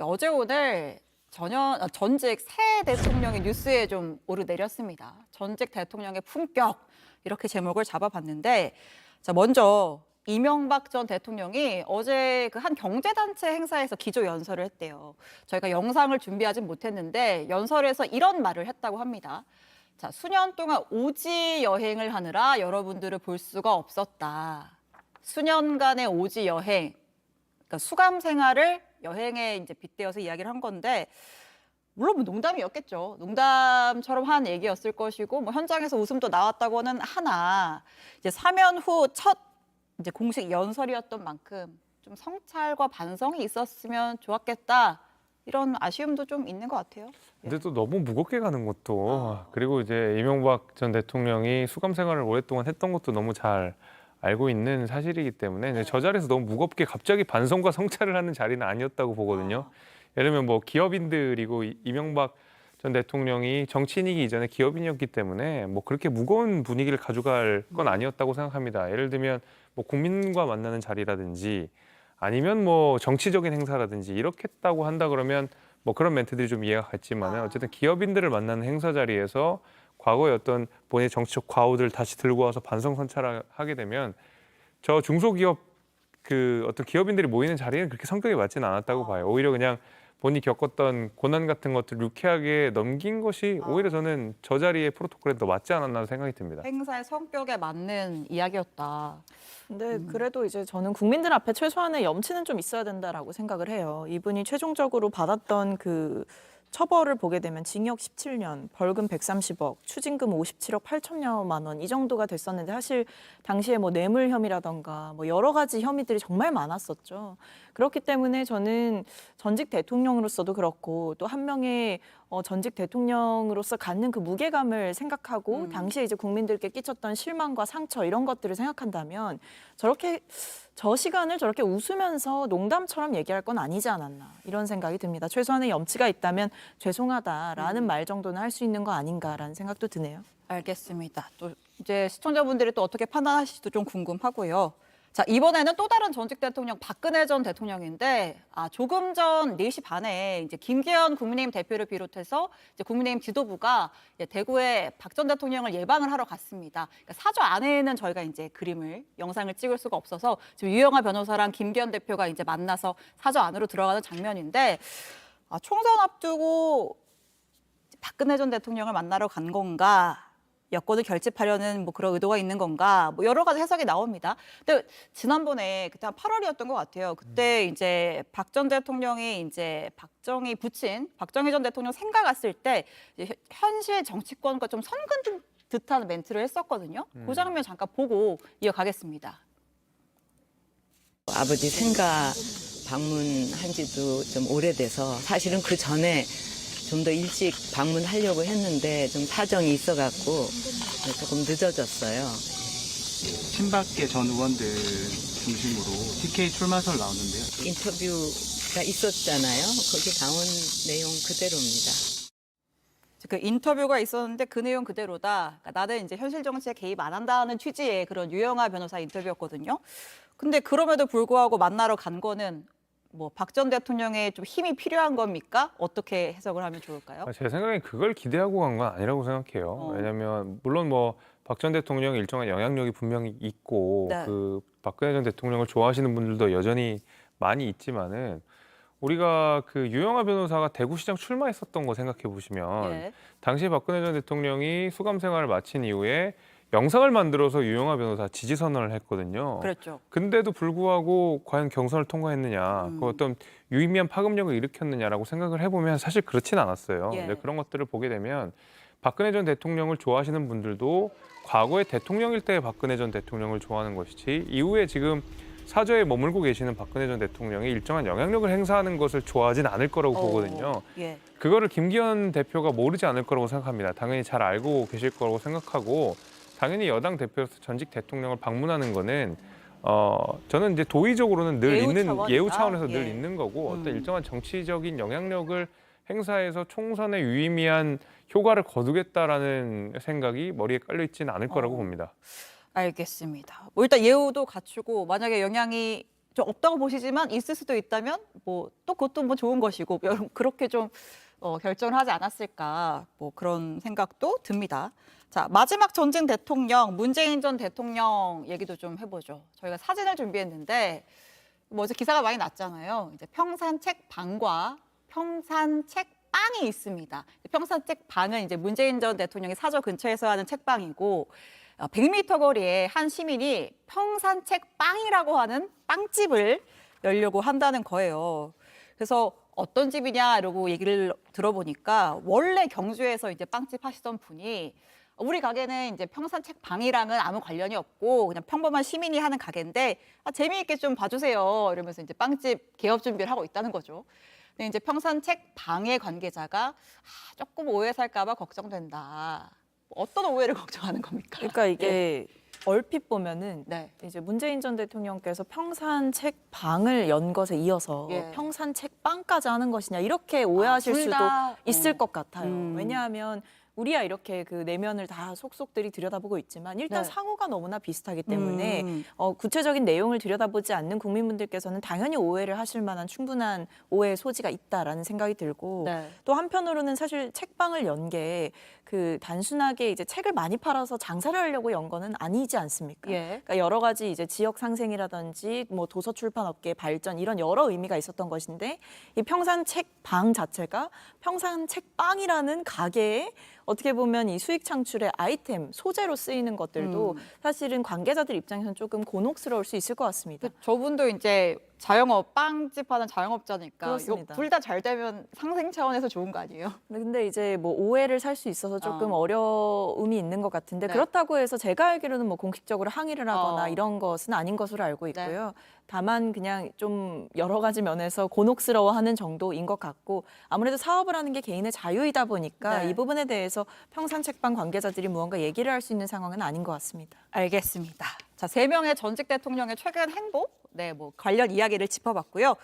어제 오늘 전직 새 대통령의 뉴스에 좀 오르내렸습니다. 전직 대통령의 품격 이렇게 제목을 잡아봤는데 자 먼저 이명박 전 대통령이 어제 그 한 경제단체 행사에서 기조 연설을 했대요. 저희가 영상을 준비하진 못했는데 연설에서 이런 말을 했다고 합니다. 자, 수년 동안 오지 여행을 하느라 여러분들을 볼 수가 없었다. 수년간의 오지 여행, 그러니까 수감 생활을 여행에 이제 빗대어서 이야기를 한 건데 물론 뭐 농담이었겠죠. 농담처럼 한 얘기였을 것이고 뭐 현장에서 웃음도 나왔다고는 하나 이제 사면 후 첫 이제 공식 연설이었던 만큼 좀 성찰과 반성이 있었으면 좋았겠다. 이런 아쉬움도 좀 있는 것 같아요. 근데 또 너무 무겁게 가는 것도 그리고 이제 이명박 전 대통령이 수감 생활을 오랫동안 했던 것도 너무 잘 알고 있는 사실이기 때문에 이제 저 자리에서 너무 무겁게 갑자기 반성과 성찰을 하는 자리는 아니었다고 보거든요. 예를 들면 뭐 기업인들이고 이명박 전 대통령이 정치인이기 이전에 기업인이었기 때문에 뭐 그렇게 무거운 분위기를 가져갈 건 아니었다고 생각합니다. 예를 들면 뭐 국민과 만나는 자리라든지 아니면 뭐 정치적인 행사라든지 이렇게 했다고 한다 그러면 뭐 그런 멘트들이 좀 이해가 갔지만은 어쨌든 기업인들을 만나는 행사 자리에서 과거의 어떤 본인의 정치적 과오들 다시 들고 와서 반성 선찰하게 되면 저 중소기업 그 어떤 기업인들이 모이는 자리는 그렇게 성격에 맞지는 않았다고 봐요. 오히려 그냥 본인이 겪었던 고난 같은 것들 유쾌하게 넘긴 것이 오히려 저는 저 자리의 프로토콜에 더 맞지 않았나 생각이 듭니다. 행사의 성격에 맞는 이야기였다. 근데 그래도 이제 저는 국민들 앞에 최소한의 염치는 좀 있어야 된다라고 생각을 해요. 이분이 최종적으로 받았던 그 처벌을 보게 되면 징역 17년, 벌금 130억, 추징금 57억 8천여만 원 이 정도가 됐었는데 사실 당시에 뭐 뇌물 혐의라던가 뭐 여러 가지 혐의들이 정말 많았었죠. 그렇기 때문에 저는 전직 대통령으로서도 그렇고 또 한 명의 전직 대통령으로서 갖는 그 무게감을 생각하고 당시에 이제 국민들께 끼쳤던 실망과 상처 이런 것들을 생각한다면 저렇게 저 시간을 저렇게 웃으면서 농담처럼 얘기할 건 아니지 않았나 이런 생각이 듭니다. 최소한의 염치가 있다면 죄송하다라는 말 정도는 할 수 있는 거 아닌가라는 생각도 드네요. 알겠습니다. 또 이제 시청자분들이 또 어떻게 판단하실지도 좀 궁금하고요. 자, 이번에는 또 다른 전직 대통령 박근혜 전 대통령인데 조금 전 4시 반에 이제 김기현 국민의힘 대표를 비롯해서 이제 국민의힘 지도부가 이제 대구에 박 전 대통령을 예방을 하러 갔습니다. 그러니까 사저 안에는 저희가 이제 그림을 영상을 찍을 수가 없어서 지금 유영하 변호사랑 김기현 대표가 이제 만나서 사저 안으로 들어가는 장면인데 총선 앞두고 박근혜 전 대통령을 만나러 간 건가? 여권을 결집하려는 뭐 그런 의도가 있는 건가? 뭐 여러 가지 해석이 나옵니다. 근데 지난번에 그때 한 8월이었던 것 같아요. 그때 이제 박 전 대통령이 이제 박정희 부친 박정희 전 대통령 생가 갔을 때 이제 현실 정치권과 좀 선근 듯한 멘트를 했었거든요. 그 장면 잠깐 보고 이어가겠습니다. 아버지 생가 방문한 지도 좀 오래돼서 사실은 그 전에 좀 더 일찍 방문하려고 했는데 좀 사정이 있어갖고 조금 늦어졌어요. 친박계 전 의원들 중심으로 TK 출마설 나오는데요. 인터뷰가 있었잖아요. 거기 나온 내용 그대로입니다. 그 인터뷰가 있었는데 그 내용 그대로다. 그러니까 나는 이제 현실 정치에 개입 안 한다는 취지의 그런 유영하 변호사 인터뷰였거든요. 근데 그럼에도 불구하고 만나러 간 거는 뭐 박 전 대통령의 좀 힘이 필요한 겁니까? 어떻게 해석을 하면 좋을까요? 제 생각엔 그걸 기대하고 간 건 아니라고 생각해요. 왜냐하면 물론 뭐 박 전 대통령이 일정한 영향력이 분명히 있고 네. 그 박근혜 전 대통령을 좋아하시는 분들도 여전히 많이 있지만은 우리가 그 유영하 변호사가 대구시장 출마했었던 거 생각해 보시면 예. 당시 박근혜 전 대통령이 수감 생활을 마친 이후에 영상을 만들어서 유영하 변호사 지지 선언을 했거든요. 그랬죠. 근데도 불구하고 과연 경선을 통과했느냐, 그 어떤 유의미한 파급력을 일으켰느냐라고 생각을 해보면 사실 그렇진 않았어요. 예. 근데 그런 것들을 보게 되면 박근혜 전 대통령을 좋아하시는 분들도 과거의 대통령일 때의 박근혜 전 대통령을 좋아하는 것이지 이후에 지금 사저에 머물고 계시는 박근혜 전 대통령이 일정한 영향력을 행사하는 것을 좋아하진 않을 거라고 보거든요. 예. 그거를 김기현 대표가 모르지 않을 거라고 생각합니다. 당연히 잘 알고 계실 거라고 생각하고 당연히 여당 대표로서 전직 대통령을 방문하는 거는 저는 이제 도의적으로는 늘 예우 있는 차원이다. 예우 차원에서 늘 예. 있는 거고 어떤 일정한 정치적인 영향력을 행사해서 총선에 유의미한 효과를 거두겠다라는 생각이 머리에 깔려 있지는 않을 거라고 봅니다. 알겠습니다. 뭐 일단 예우도 갖추고 만약에 영향이 좀 없다고 보시지만 있을 수도 있다면 뭐 또 그것도 뭐 좋은 것이고 여러분 그렇게 좀 결정을 하지 않았을까 뭐 그런 생각도 듭니다. 자, 마지막 전직 대통령 문재인 전 대통령 얘기도 좀 해보죠. 저희가 사진을 준비했는데 뭐 어제 기사가 많이 났잖아요. 이제 평산책 방과 평산책 빵이 있습니다. 평산책 방은 이제 문재인 전 대통령이 사저 근처에서 하는 책방이고 100m 거리에 한 시민이 평산책 빵이라고 하는 빵집을 열려고 한다는 거예요. 그래서 어떤 집이냐 이러고 얘기를 들어보니까 원래 경주에서 이제 빵집 하시던 분이 우리 가게는 이제 평산책 방이랑은 아무 관련이 없고 그냥 평범한 시민이 하는 가게인데 재미있게 좀 봐주세요 이러면서 이제 빵집 개업 준비를 하고 있다는 거죠. 근데 이제 평산책 방의 관계자가 조금 오해 살까봐 걱정된다. 어떤 오해를 걱정하는 겁니까? 그러니까 이게 얼핏 보면은 네. 이제 문재인 전 대통령께서 평산 책방을 연 것에 이어서 예. 평산 책빵까지 하는 것이냐 이렇게 오해하실 둘 수도 다, 있을 것 같아요. 음. 왜냐하면 우리야 이렇게 그 내면을 다 속속들이 들여다보고 있지만 일단 네. 상호가 너무나 비슷하기 때문에 음. 구체적인 내용을 들여다보지 않는 국민분들께서는 당연히 오해를 하실 만한 충분한 오해의 소지가 있다라는 생각이 들고 네. 또 한편으로는 사실 책방을 연 게 그 단순하게 이제 책을 많이 팔아서 장사를 하려고 연 거는 아니지 않습니까? 예. 그러니까 여러 가지 이제 지역 상생이라든지 뭐 도서 출판 업계 발전 이런 여러 의미가 있었던 것인데 이 평산 책방 자체가 평산 책빵이라는 가게에 어떻게 보면 이 수익 창출의 아이템 소재로 쓰이는 것들도 사실은 관계자들 입장에서는 조금 곤혹스러울 수 있을 것 같습니다. 저분도 이제 자영업 빵집 하는 자영업자니까 그렇습니다. 둘 다 잘 되면 상생 차원에서 좋은 거 아니에요? 근데 이제 뭐 오해를 살 수 있어서 조금 어려움이 있는 것 같은데 네. 그렇다고 해서 제가 알기로는 뭐 공식적으로 항의를 하거나 어. 이런 것은 아닌 것으로 알고 네. 있고요. 다만 그냥 좀 여러 가지 면에서 곤혹스러워하는 정도인 것 같고 아무래도 사업을 하는 게 개인의 자유이다 보니까 네. 이 부분에 대해서 평산책방 관계자들이 무언가 얘기를 할 수 있는 상황은 아닌 것 같습니다. 알겠습니다. 자, 3명의 전직 대통령의 최근 행보, 네, 뭐 관련 이야기를 짚어봤고요.